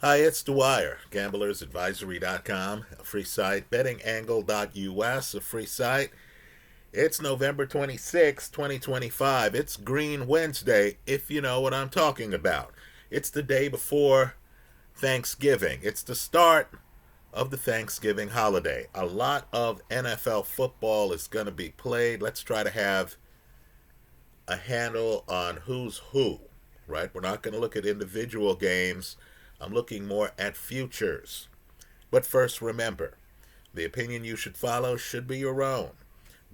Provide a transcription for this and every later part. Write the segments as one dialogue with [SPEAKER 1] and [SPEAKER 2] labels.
[SPEAKER 1] Hi, it's Dwyer, gamblersadvisory.com, a free site, bettingangle.us, a free site. It's November 26, 2025. It's Green Wednesday, if you know what I'm talking about. It's the day before Thanksgiving. It's the start of the Thanksgiving holiday. A lot of NFL football is going to be played. Let's try to have a handle on who's who, right? We're not going to look at individual games. I'm looking more at futures. But first, remember, the opinion you should follow should be your own.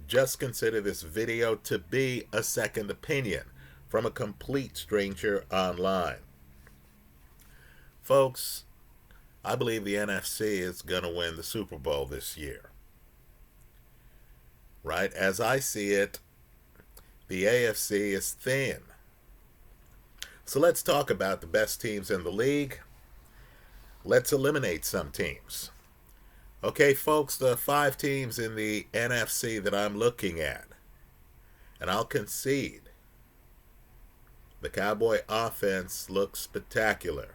[SPEAKER 1] Just consider this video to be a second opinion from a complete stranger online. Folks, I believe the NFC is going to win the Super Bowl this year. Right? As I see it, the AFC is thin. So let's talk about the best teams in the league. Let's eliminate some teams. Okay, folks, the 5 teams in the NFC that I'm looking at, and I'll concede, the Cowboy offense looks spectacular.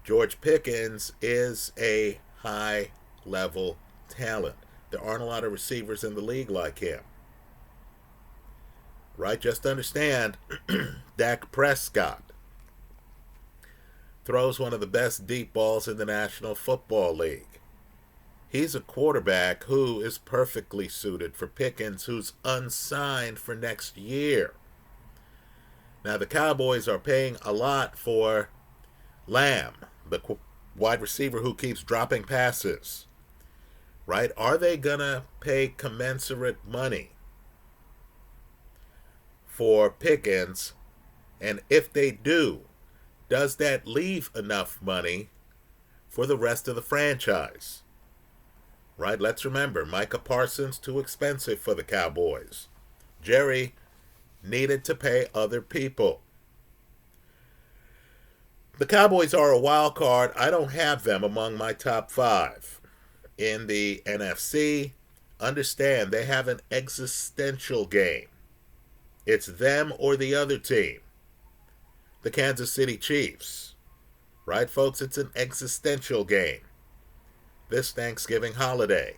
[SPEAKER 1] George Pickens is a high-level talent. There aren't a lot of receivers in the league like him. Right? Just understand, Dak Prescott throws one of the best deep balls in the National Football League. He's a quarterback who is perfectly suited for Pickens, who's unsigned for next year. Now, the Cowboys are paying a lot for Lamb, the wide receiver who keeps dropping passes. Right? Are they going to pay commensurate money for Pickens? And if they do, does that leave enough money for the rest of the franchise? Right? Let's remember, Micah Parsons, too expensive for the Cowboys. Jerry needed to pay other people. The Cowboys are a wild card. I don't have them among my top 5. In the NFC, understand they have an existential game. It's them or the other team. The Kansas City Chiefs. Right, folks? It's an existential game. This Thanksgiving holiday,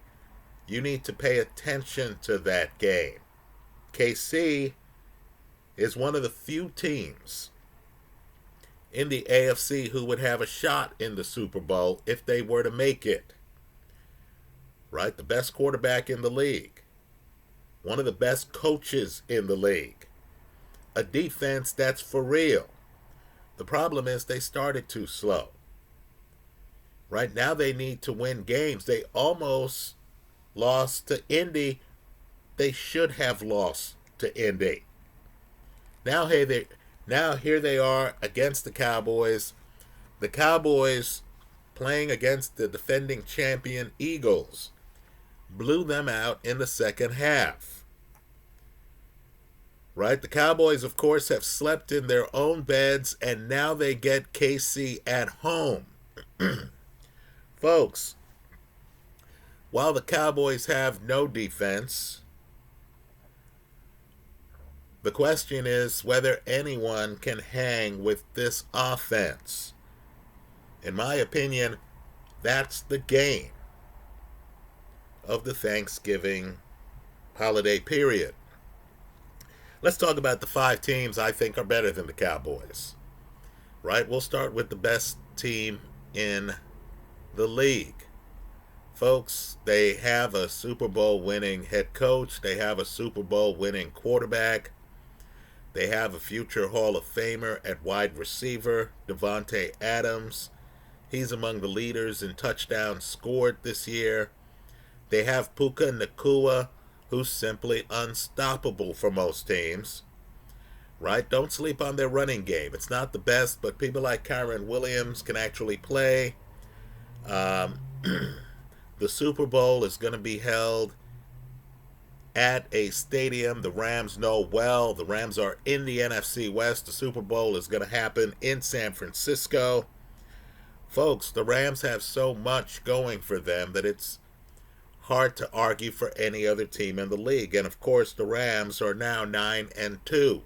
[SPEAKER 1] you need to pay attention to that game. KC is one of the few teams in the AFC who would have a shot in the Super Bowl if they were to make it. Right? The best quarterback in the league. One of the best coaches in the league. A defense that's for real. The problem is they started too slow. Right now they need to win games. They almost lost to Indy. They should have lost to Indy. Now here they are against the Cowboys. The Cowboys playing against the defending champion Eagles blew them out in the second half. Right? The Cowboys, of course, have slept in their own beds, and now they get KC at home. Folks, while the Cowboys have no defense, the question is whether anyone can hang with this offense. In my opinion, that's the game of the Thanksgiving holiday period. Let's talk about the 5 teams I think are better than the Cowboys. Right? We'll start with the best team in the league. Folks, they have a Super Bowl winning head coach. They have a Super Bowl winning quarterback. They have a future Hall of Famer at wide receiver, Devontae Adams. He's among the leaders in touchdowns scored this year. They have Puka Nacua, who's simply unstoppable for most teams. Right? Don't sleep on their running game. It's not the best, but people like Kyren Williams can actually play. The Super Bowl is going to be held at a stadium the Rams know well. The Rams are in the NFC West. The Super Bowl is going to happen in San Francisco. Folks, the Rams have so much going for them that it's hard to argue for any other team in the league. And of course, the Rams are now 9-2.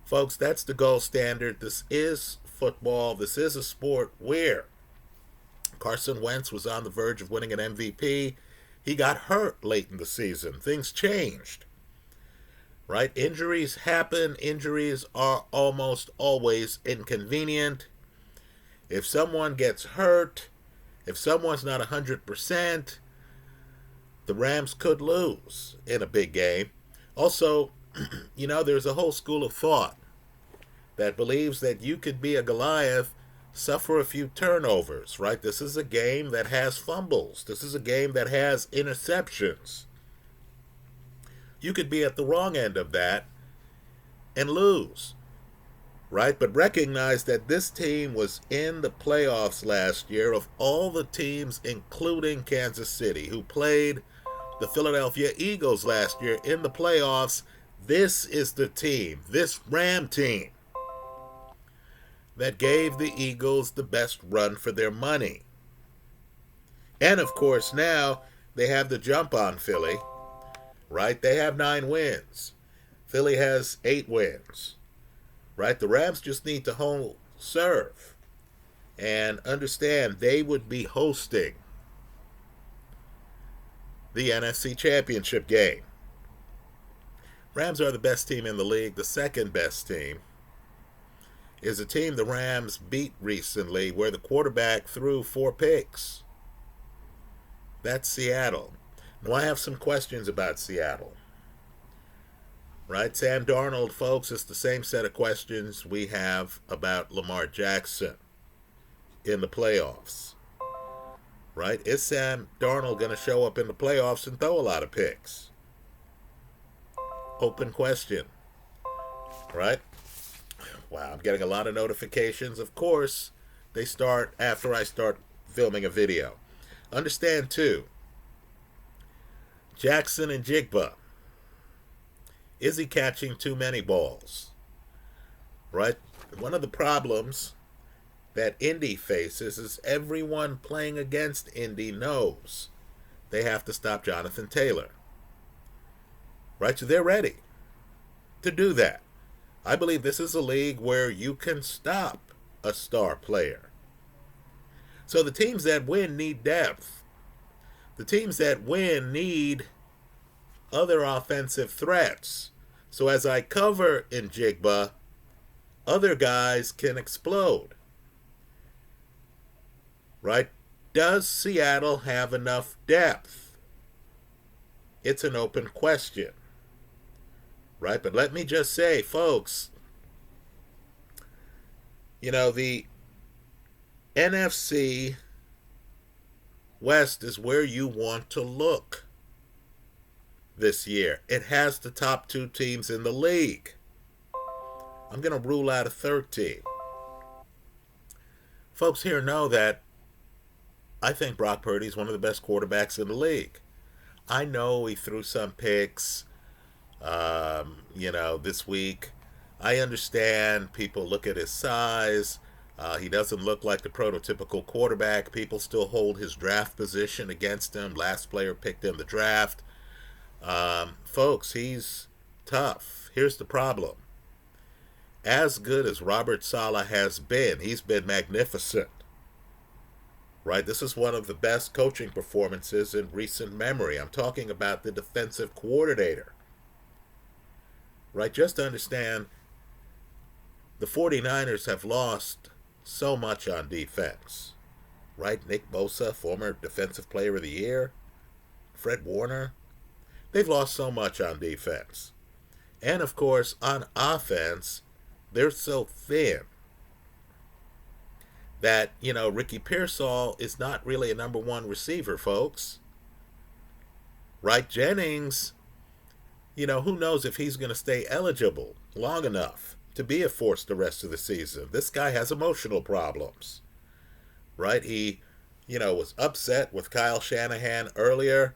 [SPEAKER 1] Folks, that's the gold standard. This is football. This is a sport where Carson Wentz was on the verge of winning an MVP. He got hurt late in the season. Things changed. Right? Injuries happen. Injuries are almost always inconvenient. If someone gets hurt, if someone's not 100%, the Rams could lose in a big game. Also, there's a whole school of thought that believes that you could be a Goliath, suffer a few turnovers, right? This is a game that has fumbles. This is a game that has interceptions. You could be at the wrong end of that and lose, right? But recognize that this team was in the playoffs last year. Of all the teams, including Kansas City, who played the Philadelphia Eagles last year in the playoffs, this is the team, this Ram team, that gave the Eagles the best run for their money. And of course now they have the jump on Philly, right? They have 9 wins. Philly has 8 wins, right? The Rams just need to hold serve and understand they would be hosting the NFC Championship game. Rams are the best team in the league. The second best team is a team the Rams beat recently where the quarterback threw 4 picks. That's Seattle. Now, I have some questions about Seattle. Right? Sam Darnold, folks, is the same set of questions we have about Lamar Jackson in the playoffs. Right? Is Sam Darnold going to show up in the playoffs and throw a lot of picks? Open question. Right? Wow, I'm getting a lot of notifications. Of course, they start after I start filming a video. Understand, too, Jackson and Jigba. Is he catching too many balls? Right? One of the problems that Indy faces is everyone playing against Indy knows they have to stop Jonathan Taylor. Right? So they're ready to do that. I believe this is a league where you can stop a star player. So the teams that win need depth. The teams that win need other offensive threats. So as I cover in Jigba, other guys can explode. Right? Does Seattle have enough depth? It's an open question. Right? But let me just say, folks, the NFC West is where you want to look this year. It has the top 2 teams in the league. I'm going to rule out a third team. Folks here know that I think Brock Purdy is one of the best quarterbacks in the league. I know he threw some picks, this week. I understand people look at his size. He doesn't look like the prototypical quarterback. People still hold his draft position against him. Last player picked in the draft. Folks, he's tough. Here's the problem. As good as Robert Saleh has been, he's been magnificent. Right? This is one of the best coaching performances in recent memory. I'm talking about the defensive coordinator. Right? Just to understand, the 49ers have lost so much on defense. Right? Nick Bosa, former Defensive Player of the Year. Fred Warner. They've lost so much on defense. And, of course, on offense, they're so thin that, Ricky Pearsall is not really a number 1 receiver, folks. Right? Jennings, who knows if he's going to stay eligible long enough to be a force the rest of the season. This guy has emotional problems. Right? He, was upset with Kyle Shanahan earlier.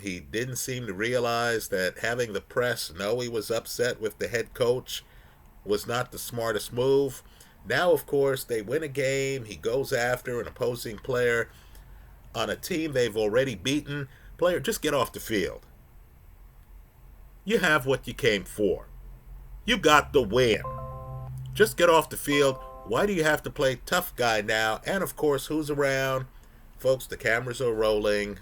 [SPEAKER 1] He didn't seem to realize that having the press know he was upset with the head coach was not the smartest move. Now, of course, they win a game. He goes after an opposing player on a team they've already beaten. Player, just get off the field. You have what you came for. You got the win. Just get off the field. Why do you have to play tough guy now? And of course, who's around? Folks, the cameras are rolling.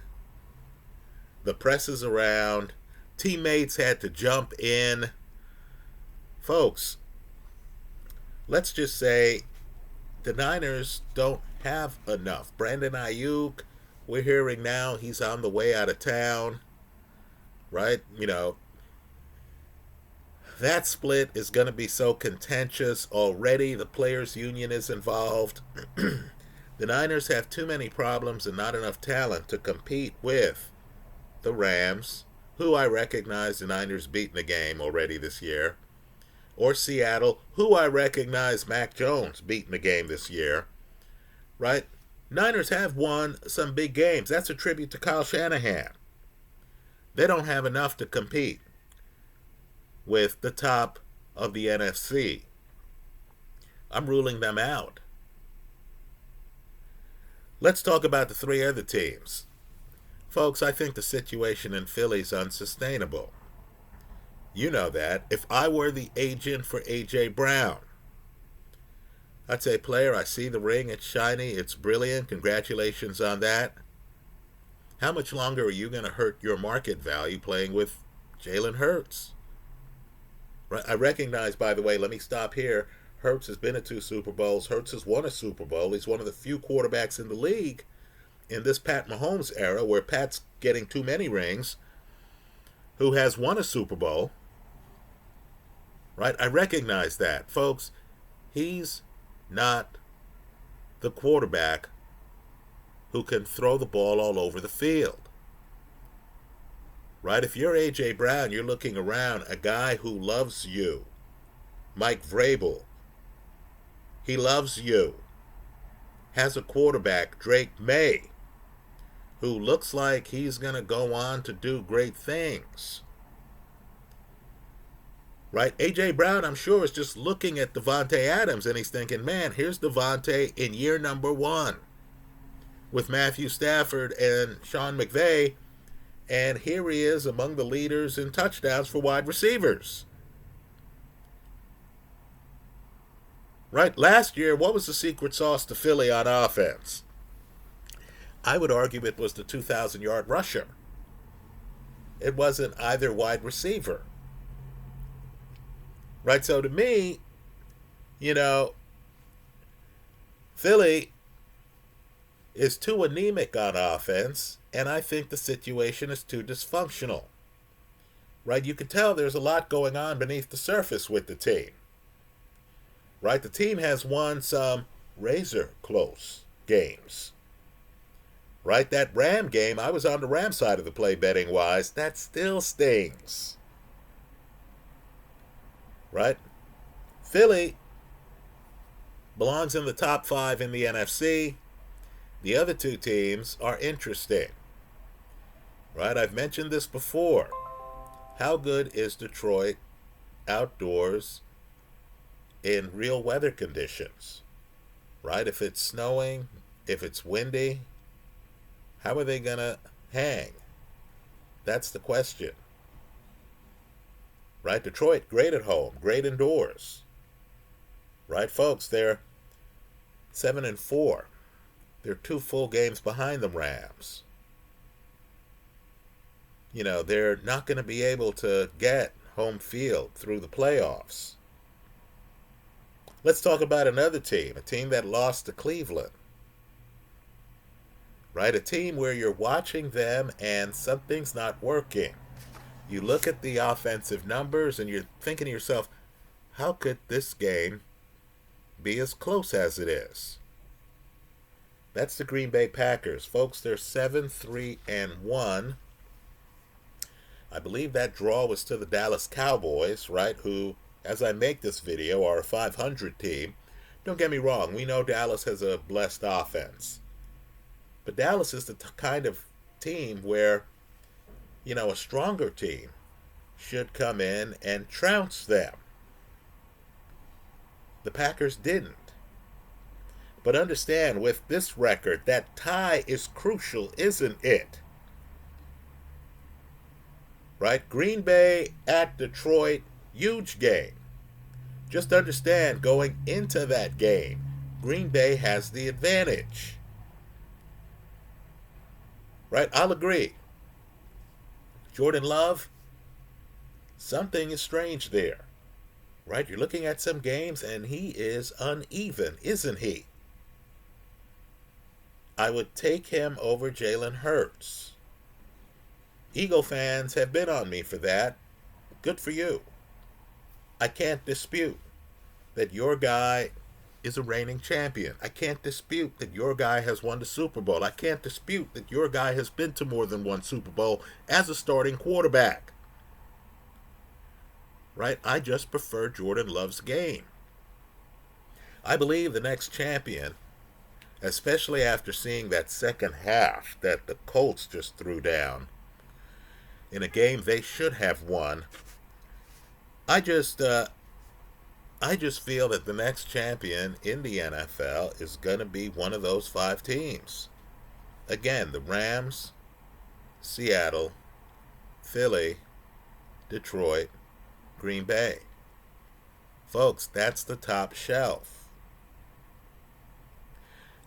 [SPEAKER 1] The press is around. Teammates had to jump in. Folks, let's just say the Niners don't have enough. Brandon Ayuk, we're hearing now he's on the way out of town, right? That split is going to be so contentious already. The players' union is involved. The Niners have too many problems and not enough talent to compete with the Rams, who I recognize the Niners beat in the game already this year, or Seattle, who I recognize Mac Jones beat in the game this year, right? Niners have won some big games. That's a tribute to Kyle Shanahan. They don't have enough to compete with the top of the NFC. I'm ruling them out. Let's talk about the three other teams. Folks, I think the situation in Philly is unsustainable. You know that. If I were the agent for A.J. Brown, I'd say, player, I see the ring. It's shiny. It's brilliant. Congratulations on that. How much longer are you going to hurt your market value playing with Jalen Hurts? Right? I recognize, by the way, let me stop here. Hurts has been at 2 Super Bowls. Hurts has won a Super Bowl. He's one of the few quarterbacks in the league in this Pat Mahomes era, where Pat's getting too many rings, who has won a Super Bowl. Right? I recognize that. Folks, he's not the quarterback who can throw the ball all over the field. Right? If you're A.J. Brown, you're looking around, a guy who loves you. Mike Vrabel. He loves you. Has a quarterback, Drake May, who looks like he's going to go on to do great things. Right? A.J. Brown, I'm sure, is just looking at Davante Adams and he's thinking, man, here's Davante in year number 1 with Matthew Stafford and Sean McVay, and here he is among the leaders in touchdowns for wide receivers. Right? Last year, what was the secret sauce to Philly on offense? I would argue it was the 2,000-yard rusher. It wasn't either wide receiver. Right? So to me, Philly is too anemic on offense, and I think the situation is too dysfunctional. Right? You can tell there's a lot going on beneath the surface with the team. Right? The team has won some razor close games. Right? That Ram game, I was on the Ram side of the play betting wise, that still stings. Right? Philly belongs in the top 5 in the NFC. The other 2 teams are interesting. Right? I've mentioned this before. How good is Detroit outdoors in real weather conditions? Right? If it's snowing, if it's windy, how are they going to hang? That's the question. Right? Detroit, great at home, great indoors. Right, folks? They're 7-4. They're 2 full games behind the Rams. They're not going to be able to get home field through the playoffs. Let's talk about another team, a team that lost to Cleveland. Right? A team where you're watching them and something's not working. You look at the offensive numbers and you're thinking to yourself, how could this game be as close as it is? That's the Green Bay Packers. Folks, they're 7-3-1. I believe that draw was to the Dallas Cowboys, right, who, as I make this video, are a 500 team. Don't get me wrong, we know Dallas has a blessed offense. But Dallas is the kind of team where, a stronger team should come in and trounce them. The Packers didn't. But understand, with this record, that tie is crucial, isn't it? Right? Green Bay at Detroit, huge game. Just understand, going into that game, Green Bay has the advantage. Right? I'll agree. Jordan Love, something is strange there. Right? You're looking at some games and he is uneven, isn't he? I would take him over Jalen Hurts. Eagle fans have been on me for that. Good for you. I can't dispute that your guy is a reigning champion. I can't dispute that your guy has won the Super Bowl. I can't dispute that your guy has been to more than one Super Bowl as a starting quarterback. Right? I just prefer Jordan Love's game. I believe the next champion, especially after seeing that second half that the Colts just threw down in a game they should have won, I just feel that the next champion in the NFL is going to be one of those 5 teams. Again, the Rams, Seattle, Philly, Detroit, Green Bay. Folks, that's the top shelf.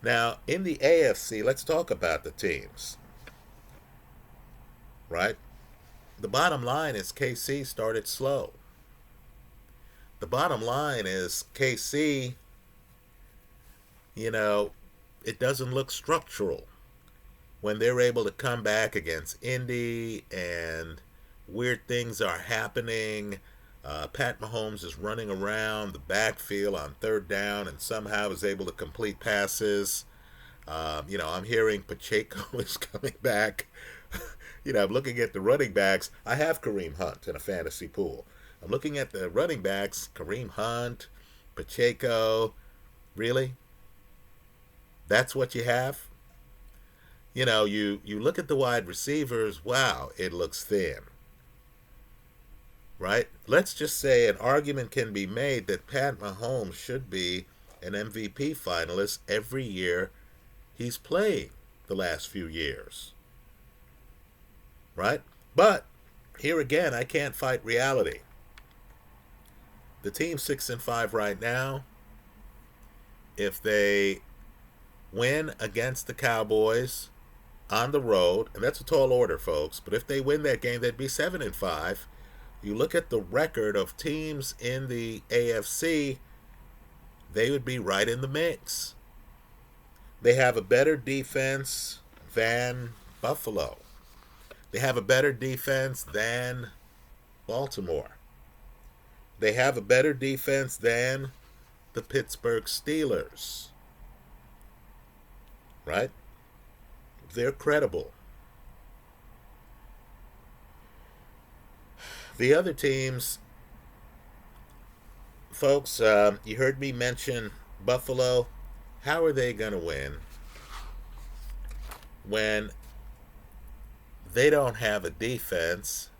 [SPEAKER 1] Now, in the AFC, let's talk about the teams. Right? The bottom line is KC started slow. The bottom line is KC, it doesn't look structural when they're able to come back against Indy and weird things are happening. Pat Mahomes is running around the backfield on third down and somehow is able to complete passes. I'm hearing Pacheco is coming back. I'm looking at the running backs. I have Kareem Hunt in a fantasy pool. I'm looking at the running backs, Kareem Hunt, Pacheco. Really? That's what you have? You look at the wide receivers, wow, it looks thin. Right? Let's just say an argument can be made that Pat Mahomes should be an MVP finalist every year he's playing the last few years. Right? But here again, I can't fight reality. The team's 6-5 right now. If they win against the Cowboys on the road, and that's a tall order, folks, but if they win that game, they'd be 7-5. You look at the record of teams in the AFC, they would be right in the mix. They have a better defense than Buffalo. They have a better defense than Baltimore. They have a better defense than the Pittsburgh Steelers. Right? They're credible. The other teams, folks, you heard me mention Buffalo. How are they going to win when they don't have a defense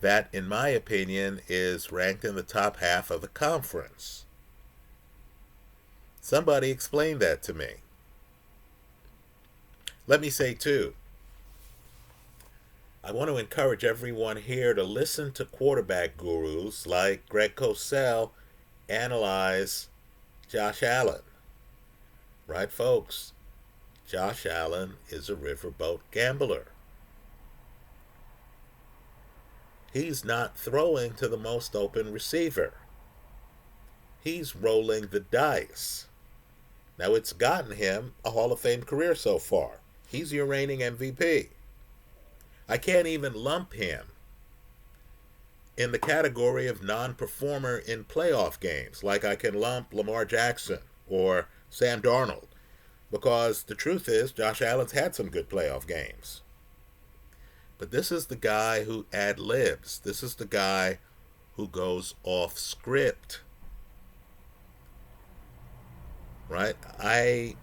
[SPEAKER 1] that, in my opinion, is ranked in the top half of the conference? Somebody explain that to me. Let me say, too, I want to encourage everyone here to listen to quarterback gurus like Greg Cosell analyze Josh Allen. Right, folks? Josh Allen is a riverboat gambler. He's not throwing to the most open receiver. He's rolling the dice. Now, it's gotten him a Hall of Fame career so far. He's your reigning MVP. I can't even lump him in the category of non-performer in playoff games, like I can lump Lamar Jackson or Sam Darnold, because the truth is Josh Allen's had some good playoff games. But this is the guy who ad-libs. This is the guy who goes off script. Right? I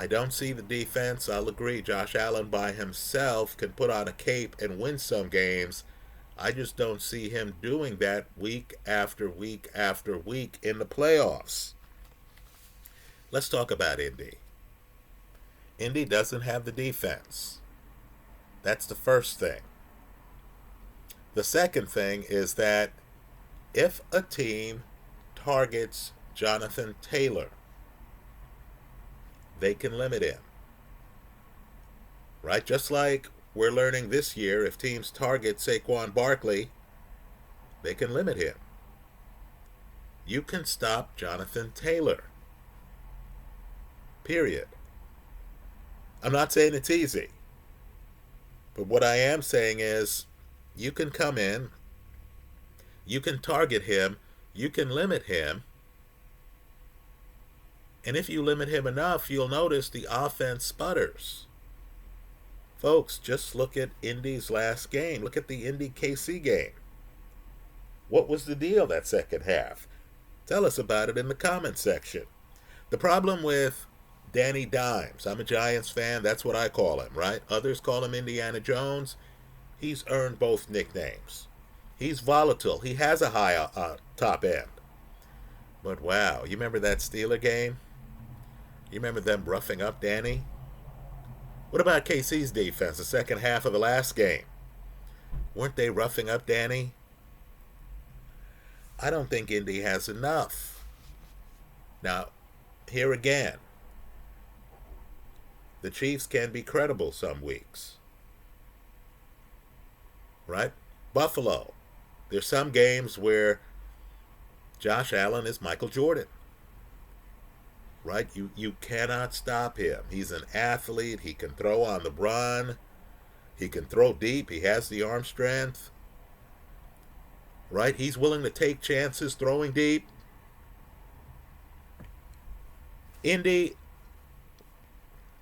[SPEAKER 1] don't see the defense. I'll agree. Josh Allen by himself can put on a cape and win some games. I just don't see him doing that week after week after week in the playoffs. Let's talk about Indy. Indy doesn't have the defense. That's the first thing. The second thing is that If a team targets Jonathan Taylor, they can limit him. Right? Just like we're learning this year, if teams target Saquon Barkley, they can limit him. You can stop Jonathan Taylor. Period. I'm not saying it's easy. But what I am saying is you can come in, you can target him, you can limit him. And if you limit him enough, you'll notice the offense sputters. Folks, just look at Indy's last game. Look at the Indy KC game. What was the deal that second half? Tell us about it in the comments section. The problem with Danny Dimes, I'm a Giants fan, that's what I call him, right? Others call him Indiana Jones. He's earned both nicknames. He's volatile. He has a high top end. But wow, you remember that Steeler game? You remember them roughing up Danny? What about KC's defense, the second half of the last game? Weren't they roughing up Danny? I don't think Indy has enough. Now, here again, the Chiefs can be credible some weeks. Right? Buffalo. There's some games where Josh Allen is Michael Jordan. Right? You cannot stop him. He's an athlete. He can throw on the run. He can throw deep. He has the arm strength. Right? He's willing to take chances throwing deep. Indy,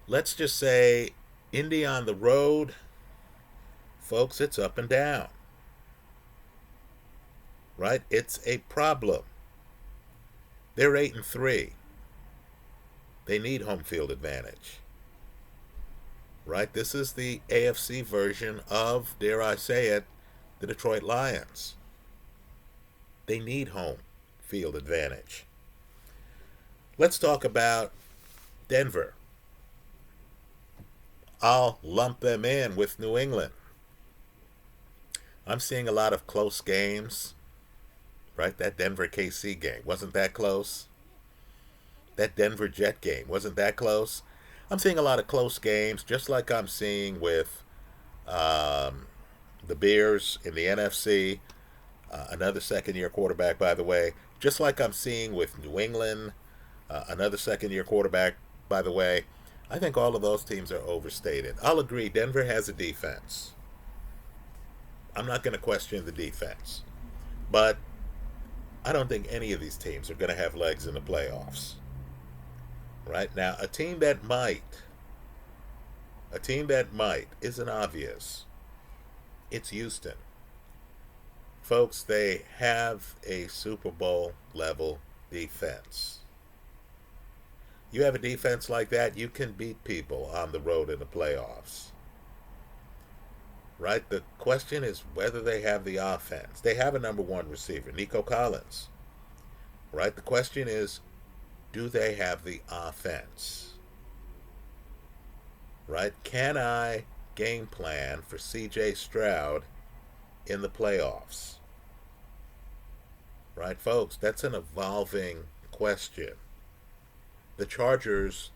[SPEAKER 1] let's just say Indy on the road, folks, it's up and down. Right? It's a problem. They're 8-3. They need home field advantage. Right? This is the AFC version of, dare I say it, the Detroit Lions. They need home field advantage. Let's talk about Denver. I'll lump them in with New England. I'm seeing a lot of close games. Right? That Denver KC game, wasn't that close? That Denver Jet game, wasn't that close? I'm seeing a lot of close games, just like I'm seeing with the Bears in the NFC. Another second-year quarterback, by the way. Just like I'm seeing with New England, another second-year quarterback, by the way. I think all of those teams are overstated. I'll agree, Denver has a defense. I'm not going to question the defense. But I don't think any of these teams are going to have legs in the playoffs. Right? Now, a team that might isn't obvious. It's Houston. Folks, they have a Super Bowl level defense. You have a defense like that, you can beat people on the road in the playoffs. Right? The question is whether they have the offense. They have a number one receiver, Nico Collins. Right? The question is, do they have the offense? Right? Can I game plan for CJ Stroud in the playoffs? Right, folks? That's an evolving question. The Chargers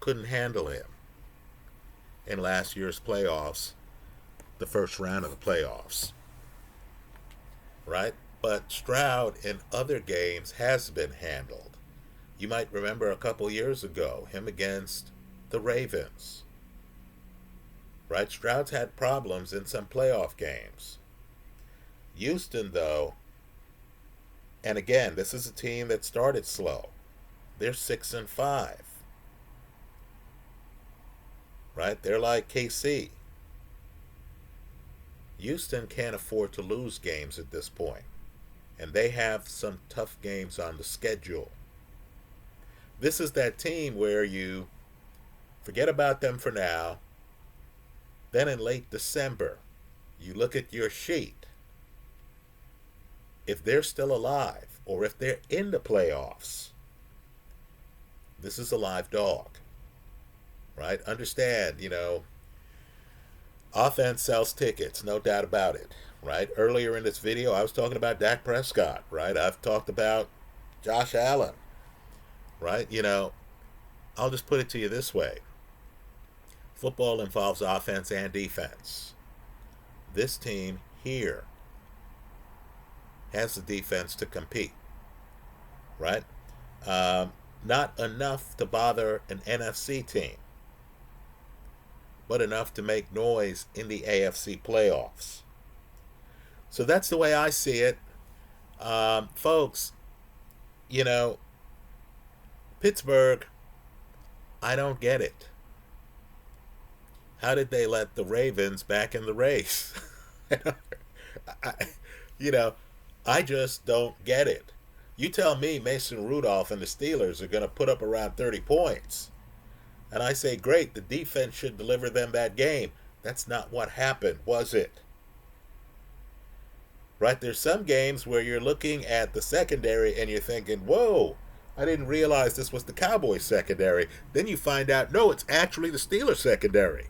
[SPEAKER 1] couldn't handle him in last year's playoffs, the first round of the playoffs. Right? But Stroud in other games has been handled. You might remember a couple years ago, him against the Ravens. Right? Stroud's had problems in some playoff games. Houston, though, and again, this is a team that started slow. They're 6-5. Right? They're like KC. Houston can't afford to lose games at this point. And they have some tough games on the schedule. This is that team where you forget about them for now. Then in late December, you look at your sheet. If they're still alive, or if they're in the playoffs, this is a live dog. Right? Understand, offense sells tickets, no doubt about it. right? Earlier in this video, I was talking about Dak Prescott, right? I've talked about Josh Allen, right? I'll just put it to you this way. Football involves offense and defense. This team here has the defense to compete, right? Not enough to bother an NFC team, but enough to make noise in the AFC playoffs. So that's the way I see it. Folks, Pittsburgh, I don't get it. How did they let the Ravens back in the race? I just don't get it. You tell me Mason Rudolph and the Steelers are going to put up around 30 points. And I say, great, the defense should deliver them that game. That's not what happened, was it? Right? There's some games where you're looking at the secondary and you're thinking, whoa, I didn't realize this was the Cowboys secondary. Then you find out, no, it's actually the Steelers secondary.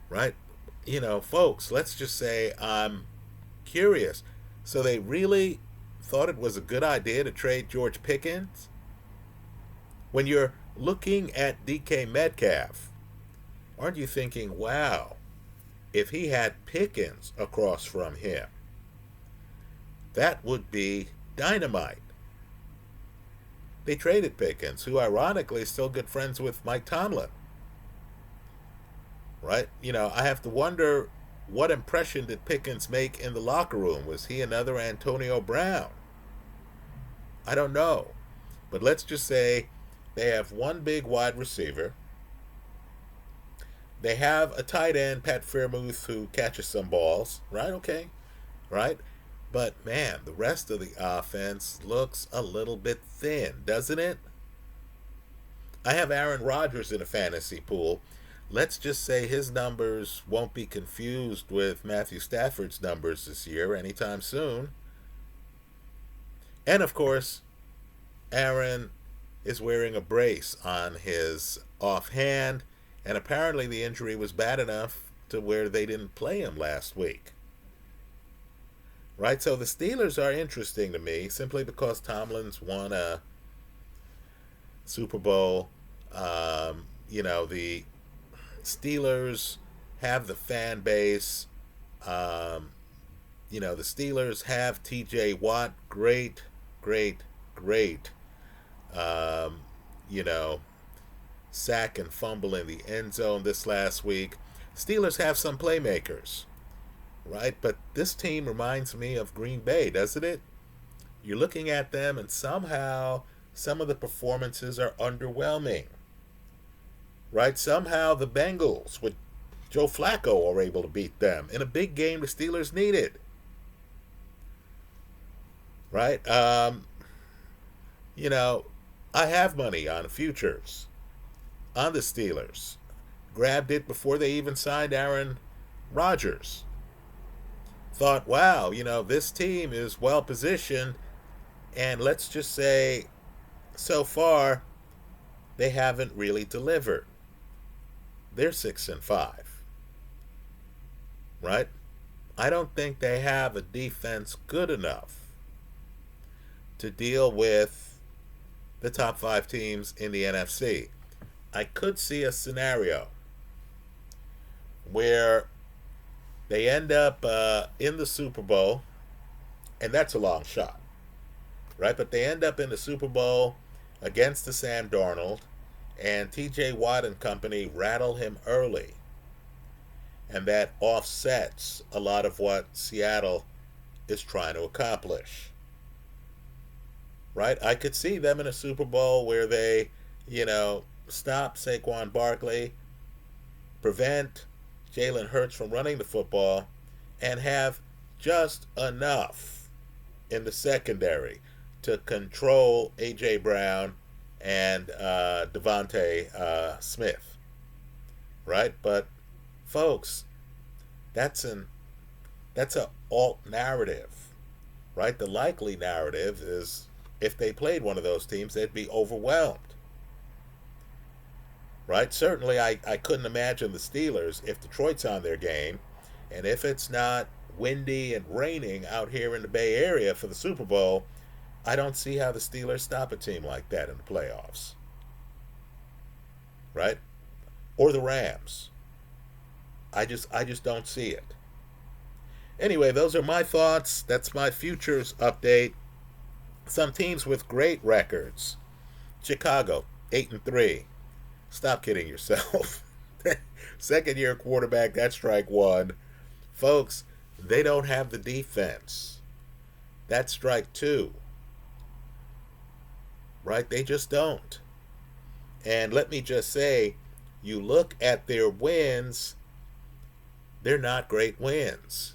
[SPEAKER 1] Right? Folks, let's just say I'm curious. So they really thought it was a good idea to trade George Pickens? When you're looking at DK Metcalf, aren't you thinking, wow, if he had Pickens across from him, that would be dynamite. They traded Pickens, who ironically is still good friends with Mike Tomlin. Right? I have to wonder, what impression did Pickens make in the locker room? Was he another Antonio Brown? I don't know. But let's just say they have one big wide receiver. They have a tight end, Pat Fairmouth, who catches some balls. Right? Okay. Right? But, man, the rest of the offense looks a little bit thin, doesn't it? I have Aaron Rodgers in a fantasy pool. Let's just say his numbers won't be confused with Matthew Stafford's numbers this year anytime soon. And, of course, Aaron is wearing a brace on his offhand, and apparently the injury was bad enough to where they didn't play him last week. Right? So the Steelers are interesting to me simply because Tomlin's won a Super Bowl. The Steelers have the fan base. The Steelers have TJ Watt. Great. Sack and fumble in the end zone this last week. Steelers have some playmakers, right? But this team reminds me of Green Bay, doesn't it? You're looking at them and somehow some of the performances are underwhelming. Right? Somehow the Bengals with Joe Flacco are able to beat them in a big game the Steelers needed. Right? I have money on futures on the Steelers. Grabbed it before they even signed Aaron Rodgers. Thought, wow, this team is well positioned, and let's just say so far they haven't really delivered. They're 6-5. Right? I don't think they have a defense good enough to deal with the top 5 teams in the NFC. I could see a scenario where they end up in the Super Bowl, and that's a long shot, right? But they end up in the Super Bowl against the Sam Darnold, and TJ Watt and company rattle him early. And that offsets a lot of what Seattle is trying to accomplish. Right? I could see them in a Super Bowl where they, stop Saquon Barkley, prevent Jalen Hurts from running the football, and have just enough in the secondary to control A.J. Brown and Devontae Smith, right? But folks, that's a alt narrative, right? The likely narrative is if they played one of those teams, they'd be overwhelmed, right? Certainly, I couldn't imagine the Steelers, if Detroit's on their game, And if it's not windy and raining out here in the Bay Area for the Super Bowl, I don't see how the Steelers stop a team like that in the playoffs. Right? Or the Rams. I just don't see it. Anyway, those are my thoughts. That's my futures update. Some teams with great records. Chicago, 8-3. Stop kidding yourself. Second year quarterback, that's strike one. Folks, they don't have the defense. That's strike two. Right? They just don't. And let me just say, you look at their wins, they're not great wins.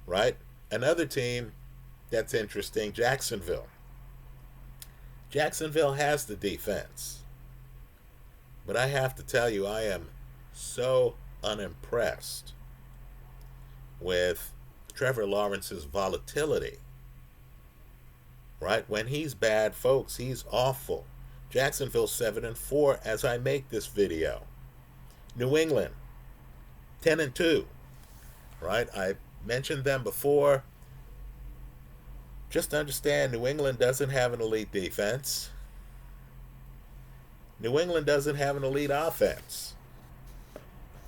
[SPEAKER 1] Right? Another team that's interesting, Jacksonville. Jacksonville has the defense. But I have to tell you, I am so unimpressed with Trevor Lawrence's volatility. Right? When he's bad, folks, he's awful. Jacksonville 7-4 as I make this video. New England 10-2. Right? I mentioned them before. Just understand, New England doesn't have an elite defense. New England doesn't have an elite offense.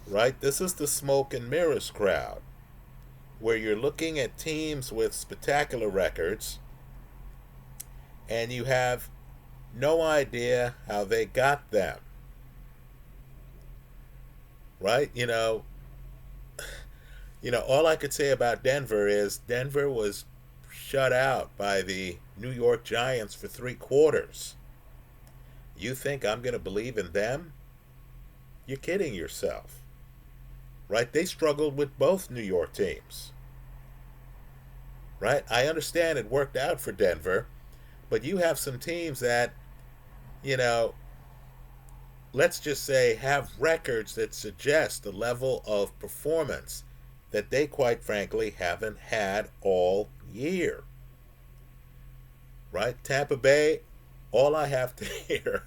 [SPEAKER 1] Right? This is the smoke and mirrors crowd, where you're looking at teams with spectacular records and you have no idea how they got them. Right? All I could say about Denver is Denver was shut out by the New York Giants for 3 quarters. You think I'm going to believe in them? You're kidding yourself. Right? They struggled with both New York teams. Right? I understand it worked out for Denver, but you have some teams that, let's just say have records that suggest the level of performance that they quite frankly haven't had all year. Right? Tampa Bay, all I have to hear,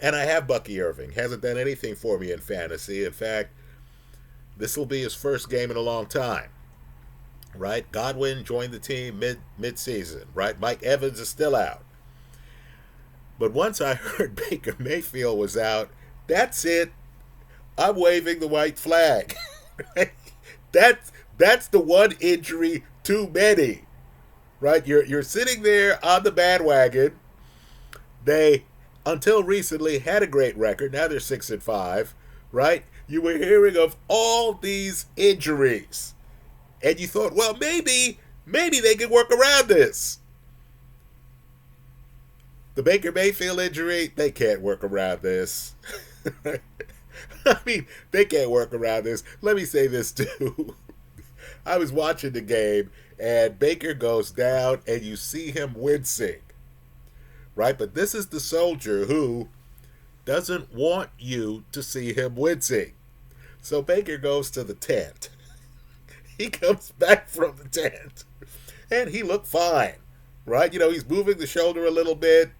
[SPEAKER 1] and I have Bucky Irving, hasn't done anything for me in fantasy. In fact, this will be his first game in a long time. Right? Godwin joined the team mid-season. Right? Mike Evans is still out. But once I heard Baker Mayfield was out, that's it. I'm waving the white flag. That's the one injury too many. Right? You're sitting there on the bandwagon. They, until recently, had a great record. Now they're 6-5. Right? You were hearing of all these injuries. And you thought, well, maybe they could work around this. The Baker Mayfield injury, they can't work around this. I mean, they can't work around this. Let me say this too. I was watching the game, and Baker goes down, and you see him wincing. Right? But this is the soldier who doesn't want you to see him wincing. So Baker goes to the tent. He comes back from the tent, and he looked fine. Right? He's moving the shoulder a little bit.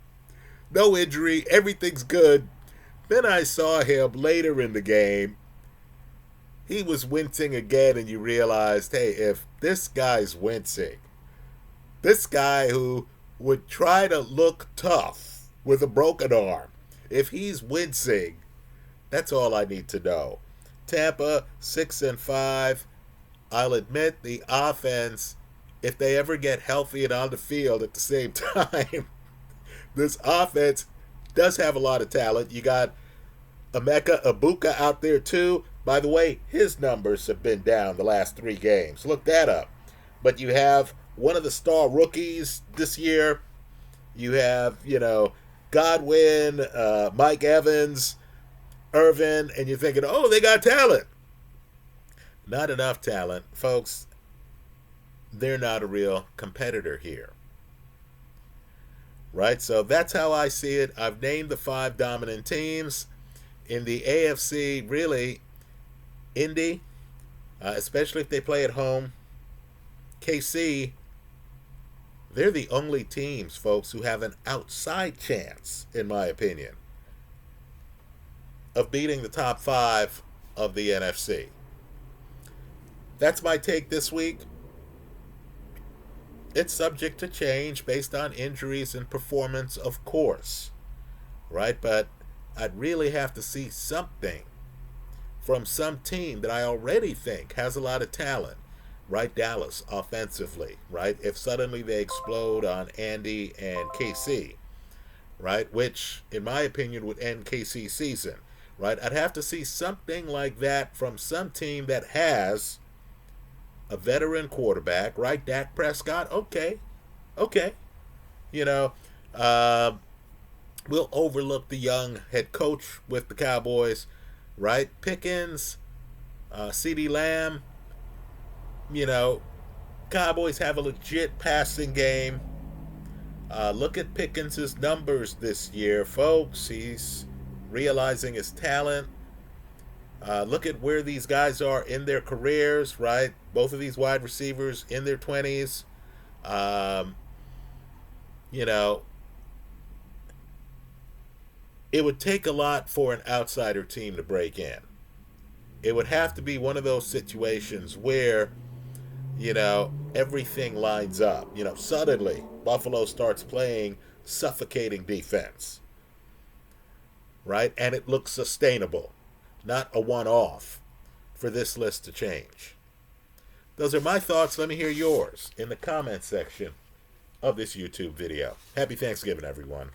[SPEAKER 1] No injury. Everything's good. Then I saw him later in the game. He was wincing again, and you realized, hey, if this guy's wincing, this guy who would try to look tough with a broken arm, if he's wincing, that's all I need to know. Tampa, 6-5. I'll admit the offense, if they ever get healthy and on the field at the same time, this offense does have a lot of talent. You got Emeka Ibuka out there too. By the way, his numbers have been down the last 3 games. Look that up. But you have one of the star rookies this year. You have, Godwin, Mike Evans, Irvin, and you're thinking, oh, they got talent. Not enough talent. Folks, they're not a real competitor here. Right? So that's how I see it. I've named the 5 dominant teams. In the AFC, really, Indy, especially if they play at home, KC, they're the only teams, folks, who have an outside chance, in my opinion, of beating the top 5 of the NFC. That's my take this week. It's subject to change based on injuries and performance, of course, right? But I'd really have to see something from some team that I already think has a lot of talent, right? Dallas offensively, right? If suddenly they explode on Andy and KC, right? Which, in my opinion, would end KC's season, right? I'd have to see something like that from some team that has a veteran quarterback, right? Dak Prescott, okay, okay. You know, uh, we'll overlook the young head coach with the Cowboys, right? Pickens, CeeDee Lamb, you know, Cowboys have a legit passing game. Look at Pickens' numbers this year, folks. He's realizing his talent. Look at where these guys are in their careers, right? Both of these wide receivers in their 20s. Um, you know, it would take a lot for an outsider team to break in. It would have to be one of those situations where, everything lines up. Suddenly Buffalo starts playing suffocating defense, right? And it looks sustainable, not a one off for this list to change. Those are my thoughts. Let me hear yours in the comment section of this YouTube video. Happy Thanksgiving, everyone.